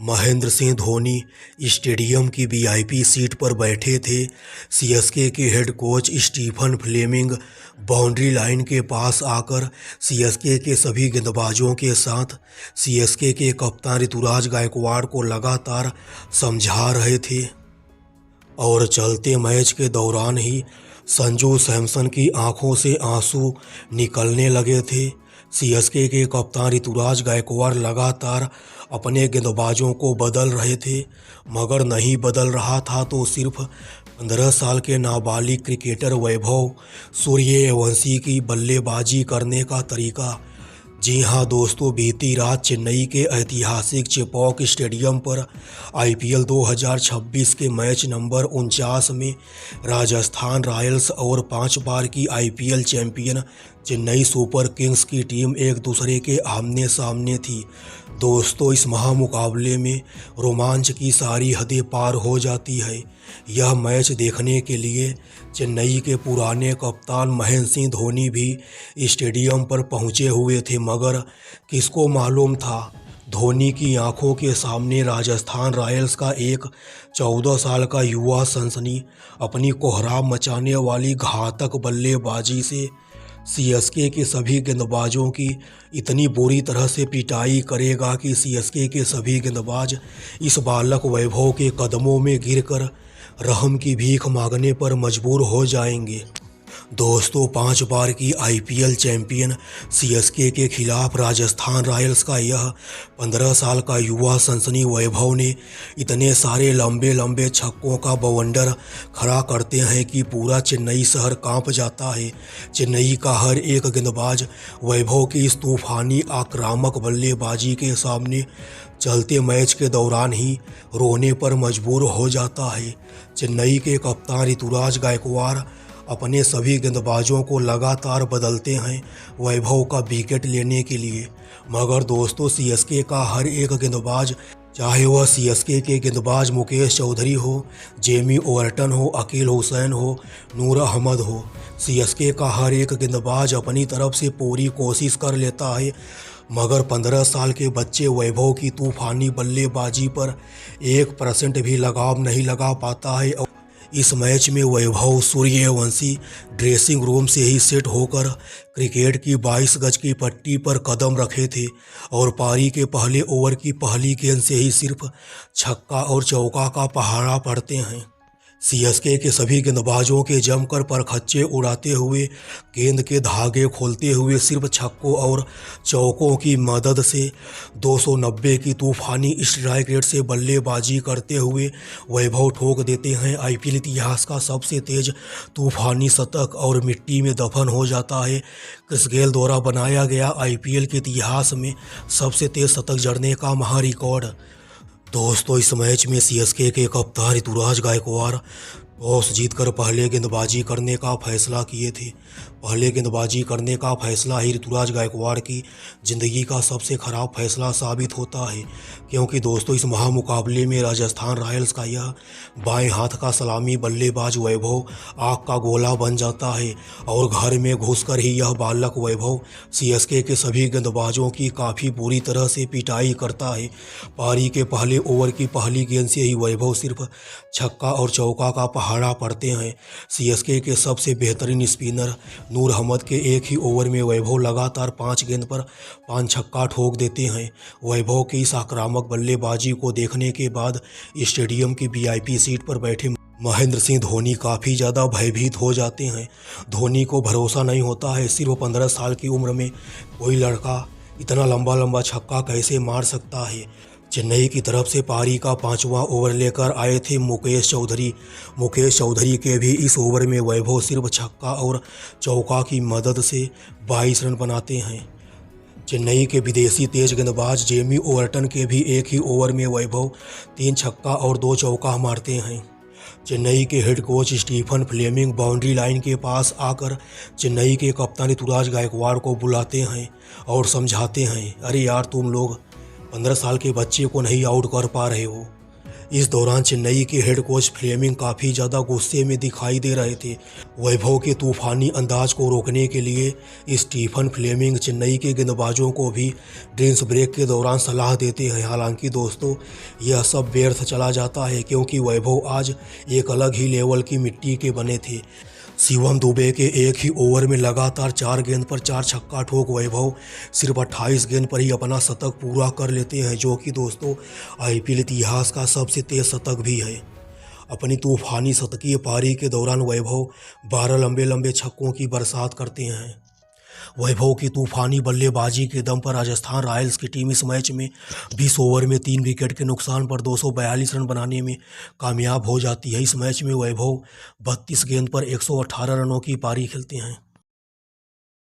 Mahendra Singh Dhoni stadium की VIP seat पर बैठे थे। सीएसके के head coach Stephen Fleming boundary line के पास आकर सीएसके के सभी गेंदबाजों के साथ सीएसके के कप्तान ऋतुराज गायकवाड़ को लगातार समझा रहे थे और चलते मैच के दौरान ही संजू सैमसन की आंखों से आंसू निकलने लगे थे। सीएसके के कप्तान ऋतुराज गायकवाड़ लगातार अपने गेंदबाजों को बदल रहे थे, मगर नहीं बदल रहा था तो सिर्फ 15 साल के नाबालिग क्रिकेटर वैभव सूर्यवंशी की बल्लेबाजी करने का तरीका। जी हां दोस्तों, बीती रात चेन्नई के ऐतिहासिक चेपॉक स्टेडियम पर आईपीएल 2026 के मैच नंबर 49 में राजस्थान रॉयल्स और 5 बार की IPL champion Chennai super Kings की टीम एक दूसरे के आमने सामने थी। दोस्तों, इस महामुकाबले में रोमांच की सारी हदें पार हो जाती है। यह मैच देखने के लिए चेन्नई के पुराने कप्तान महेंद्र सिंह धोनी भी स्टेडियम पर पहुंचे हुए थे, मगर किसको मालूम था धोनी की आंखों के सामने राजस्थान रॉयल्स का एक 14 साल का युवा सनसनी अपनी कोहराम मचाने वाली घातक बल्लेबाजी से सीएसके के सभी गेंदबाजों की इतनी बुरी तरह से पिटाई करेगा कि सीएसके के सभी गेंदबाज इस बालक वैभव के कदमों में गिरकर रहम की भीख मांगने पर मजबूर हो जाएंगे। दोस्तों, 5 बार की आईपीएल चैंपियन सीएसके के खिलाफ राजस्थान रॉयल्स का यह 15 साल का युवा सनसनी वैभव ने इतने सारे लंबे लंबे छक्कों का बवंडर खड़ा करते हैं कि पूरा चेन्नई शहर कांप जाता है। चेन्नई का हर एक गेंदबाज वैभव की इस तूफानी आक्रामक बल्लेबाजी के सामने चलते मैच के दौरान ही रोने पर मजबूर हो जाता है। चेन्नई के कप्तान ऋतुराज गायकवाड़ अपने सभी गेंदबाजों को लगातार बदलते हैं वैभव का विकेट लेने के लिए, मगर दोस्तों सीएसके का हर एक गेंदबाज, चाहे वह सीएसके के गेंदबाज मुकेश चौधरी हो, जेमी ओवर्टन हो, अकील हुसैन हो, नूर अहमद हो, सीएसके का हर एक गेंदबाज अपनी तरफ से पूरी कोशिश कर लेता है, मगर 15 साल के बच्चे वैभव की तूफानी बल्लेबाजी पर 1% भी लगाम नहीं लगा पाता है। इस मैच में वैभव सूर्यवंशी ड्रेसिंग रूम से ही सेट होकर क्रिकेट की 22 गज की पट्टी पर कदम रखे थे और पारी के पहले ओवर की पहली गेंद से ही सिर्फ छक्का और चौका का पहाड़ा पड़ते हैं। सीएसके के सभी गेंदबाजों के जमकर परखच्चे उड़ाते हुए, गेंद के धागे खोलते हुए सिर्फ छक्कों और चौकों की मदद से 290 की तूफानी स्ट्राइक रेट से बल्लेबाजी करते हुए वैभव ठोक देते हैं आईपीएल इतिहास का सबसे तेज तूफानी शतक और मिट्टी में दफन हो जाता है क्रिस गेल द्वारा बनाया गया आईपीएल के इतिहास में सबसे तेज शतक जड़ने का महारिकॉर्ड। दोस्तों, इस मैच में सीएसके के कप्तान ऋतुराज गायकवाड़ टॉस जीतकर पहले गेंदबाजी करने का फैसला किए थे। पहले गेंदबाजी करने का फैसला ही ऋतुराज गायकवाड़ की ज़िंदगी का सबसे ख़राब फैसला साबित होता है, क्योंकि दोस्तों इस महामुकाबले में राजस्थान रॉयल्स का यह बाएं हाथ का सलामी बल्लेबाज वैभव आग का गोला बन जाता है और घर में घुसकर ही यह बालक वैभव सीएसके के सभी गेंदबाजों की काफ़ी बुरी तरह से पिटाई करता है। पारी के पहले ओवर की पहली गेंद से ही वैभव सिर्फ छक्का और चौका का पहाड़ा पड़ते हैं। सीएसके के सबसे बेहतरीन स्पिनर नूर अहमद के एक ही ओवर में वैभव लगातार 5 गेंद पर 5 छक्का ठोक देते हैं। वैभव की इस आक्रामक बल्लेबाजी को देखने के बाद स्टेडियम की वीआईपी सीट पर बैठे महेंद्र सिंह धोनी काफ़ी ज़्यादा भयभीत हो जाते हैं। धोनी को भरोसा नहीं होता है सिर्फ 15 साल की उम्र में कोई लड़का इतना लंबा लंबा छक्का कैसे मार सकता है। चेन्नई की तरफ से पारी का 5वां ओवर लेकर आए थे मुकेश चौधरी के भी इस ओवर में वैभव सिर्फ छक्का और चौका की मदद से 22 रन बनाते हैं। चेन्नई के विदेशी तेज गेंदबाज जेमी ओवर्टन के भी एक ही ओवर में वैभव 3 छक्का और 2 चौका मारते हैं। चेन्नई के head coach Stephen Fleming boundary line के पास आकर चेन्नई के कप्तान ऋतुराज गायकवाड़ को बुलाते हैं और समझाते हैं, अरे यार, तुम लोग 15 साल के बच्चे को नहीं आउट कर पा रहे हो, इस दौरान चेन्नई के हेड कोच फ्लेमिंग काफ़ी ज़्यादा गुस्से में दिखाई दे रहे थे। वैभव के तूफानी अंदाज को रोकने के लिए स्टीफन फ्लेमिंग चेन्नई के गेंदबाजों को भी ड्रिंक्स ब्रेक के दौरान सलाह देते हैं। हालांकि दोस्तों, यह सब व्यर्थ चला जाता है क्योंकि वैभव आज एक अलग ही लेवल की मिट्टी के बने थे। शिवम दुबे के एक ही ओवर में लगातार 4 गेंद पर 4 छक्का ठोक वैभव सिर्फ 28 गेंद पर ही अपना शतक पूरा कर लेते हैं, जो कि दोस्तों आईपीएल इतिहास का सबसे तेज शतक भी है। अपनी तूफानी शतकीय पारी के दौरान वैभव 12 लंबे लंबे छक्कों की बरसात करते हैं। वैभव की तूफानी बल्लेबाजी के दम पर राजस्थान रॉयल्स की टीम इस मैच में 20 ओवर में 3 विकेट के नुकसान पर 242 रन बनाने में कामयाब हो जाती है। इस मैच में वैभव 32 गेंद पर 118 रनों की पारी खेलते हैं।